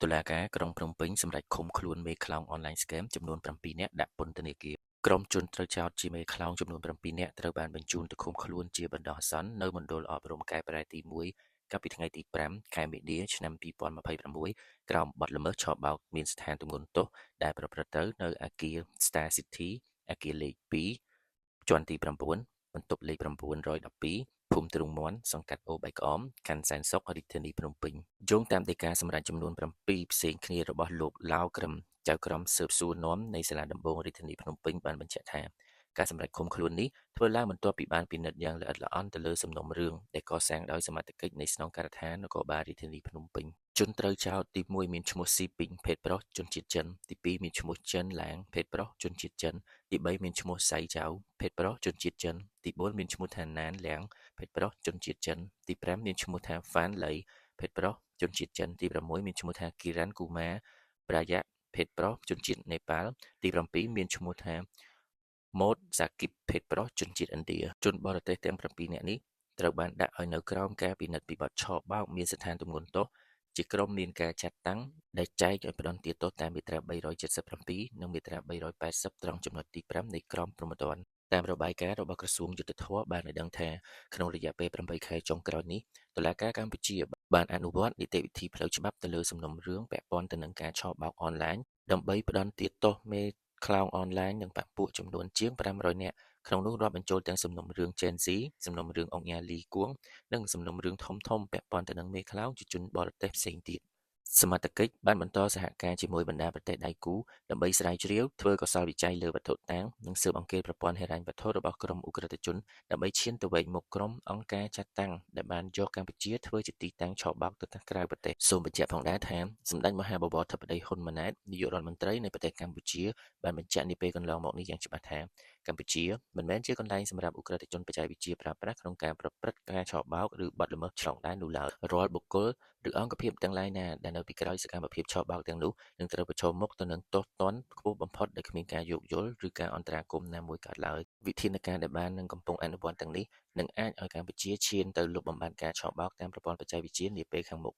តុលាការក្រុងភ្នំពេញសម្រេចឃុំខ្លួនមេខ្លោងអនឡាញស្កេមចំនួន7នាក់ដាក់ពន្ធនាគារក្រុមជនត្រូវចោទជាមេខ្លោងចំនួន7នាក់ត្រូវបានបញ្ជូនទៅឃុំខ្លួនជាបណ្ដោះអាសន្ននៅមណ្ឌលអប់រំកែប្រែទី1កាលពីថ្ងៃទី5ខែមីនាឆ្នាំ2026ក្រោមបទល្មើសឆបោកមានស្ថានទម្ងន់ទោសដែលប្រព្រឹត្តទៅនៅអគារ Star City អគារលេខ2ជាន់ទី9បន្ទប់លេខ912ភូមិទ្រូងមាន់សង្កាត់អូបៃក្អមខណ្ឌសែនសុខរាជធានីភ្នំពេញយោងតាមដីកាសម្រាប់ចំនួន7ផ្សេងគ្នារបស់លោកឡាវក្រឹមចៅក្រមស៊ើបសួរនាំនៃសាលាដំបងរាជធានីភ្នំពេញបានបញ្ជាក់ថាការសម្រេចឃុំខ្លួននេះធ្វើឡើងបន្ទាប់ពីបានពិនិត្យយ៉ាងល្អិតល្អន់ទៅលើសំណុំរឿងដែលកសាងដោយសមត្ថកិច្ចនៃស្នងការដ្ឋាននគរបាលរាជធានីភ្នំពេញជនត្រូវចោទទី1មានឈ្មោះស៊ីពីងភេទប្រុសជនជាតិចិនទី2មានឈ្មោះចិនឡាងភេទប្រុសជនជាតិចិនទី3មានឈ្មោះសៃចៅភេទប្រុសជនជាតិចិនទី4មានឈ្មោះថាណានលៀងភេទប្រុសជនជាតិចិនទី5មានឈ្មោះថាហ្វានលៃភេទប្រុសជនជាតិចិនទី6មានឈ្មោះថាគីរ៉ាន់គូម៉ាប្រាយ៉ាភេទប្រុសជនជាតិនេប៉ាល់ទី7មានឈ្មោះថាម៉ូតសាគីបភេទប្រុសជនជាតិឥណ្ឌាជនបរទេសទាំង7នាក់នេះត្រូវបានដាក់ឲ្យនៅក្រោមការពិនិត្យពីបទឆបោកមានស្ថានទម្ងន់ទោសជាក្រុមមានការចាត់តាំងដែលចែកឲ្យផ្ដន្ទាទោសតាមមាត្រា377និងមាត្រា380ត្រង់ចំណុចទី5នៃក្រមព្រហ្មទណ្ឌតាមរបាយការណ៍របស់ក្រសួងយុទ្ធភ័ពបានឲ្យដឹងថាក្នុងរយៈពេល8ខែចុងក្រោយនេះតុលាការកម្ពុជាបានអនុវត្តនីតិវិធីផ្លូវច្បាប់ទៅលើសំណុំរឿងពាក់ព័ន្ធទៅនឹងការឆបោកអនឡាញដើម្បីផ្ដន្ទាទោសមេខ្លោងអនឡាញនិងបព្វពួកចំនួនជាង500នាក់ក្នុងនោះរាប់បញ្ចូលទាំងសំណុំរឿង Gen Z សំណុំរឿងអង្គញាលីគួងនិងសំណុំរឿងធំៗពាក់ព័ន្ធទៅនឹងមេខ្លោងជាជនបរទេសផ្សេងទៀតសមត្ថកិច្ចបានបន្តសហការជាមួយបណ្ដាប្រទេសដៃគូដើម្បីស្រាវជ្រាវធ្វើកសលវិច័យលើវត្ថុតាងនិងស៊ើបអង្កេតប្រព័ន្ធហិរញ្ញវត្ថុរបស់ក្រុមឧក្រិដ្ឋជនដើម្បីឈានទៅវែកមុខក្រុមអង្គការចាត់តាំងដែលបានយកកម្ពុជាធ្វើជាទីតាំងឆបោកទៅក្រៅប្រទេសសូមបញ្ជាក់ផងដែរថាសម្ដេចមហាបវរធិបតីហ៊ុនម៉ាណែតនាយករដ្ឋមន្ត្រីនៃប្រទេសកម្ពុជាបានបញ្ជាក់នាពេលកន្លងមកនេះយ៉ាងច្បាស់ថាកម្ពុជាមិនមែនជាកន្លែងសម្រាប់ឧក្រិដ្ឋជនបច្ចេកវិទ្យាប្រើប្រាស់ក្នុងការប្រព្រឹត្តការឆបោកឬបទល្មើសឆ្លងដែននោះឡើយរាល់បុគ្គលឬអង្គភាពទាំងឡាយណាដែលនៅពីក្រោយសកម្មភាពឆបោកទាំងនោះនឹងត្រូវប្រឈមមុខទៅនឹងទោសទណ្ឌខ្ពស់បំផុតដោយគ្មានការយោគយល់ឬការអន្តរាគមន៍ណាមួយកើតឡើយវិធានការដែលបាននឹងកំពុងអនុវត្តទាំងនេះនឹងអាចឲ្យកម្ពុជាឈានទៅលុបបំបាត់ការឆបោកតាមប្រព័ន្ធបច្ចេកវិទ្យានាពេលខាងមុខ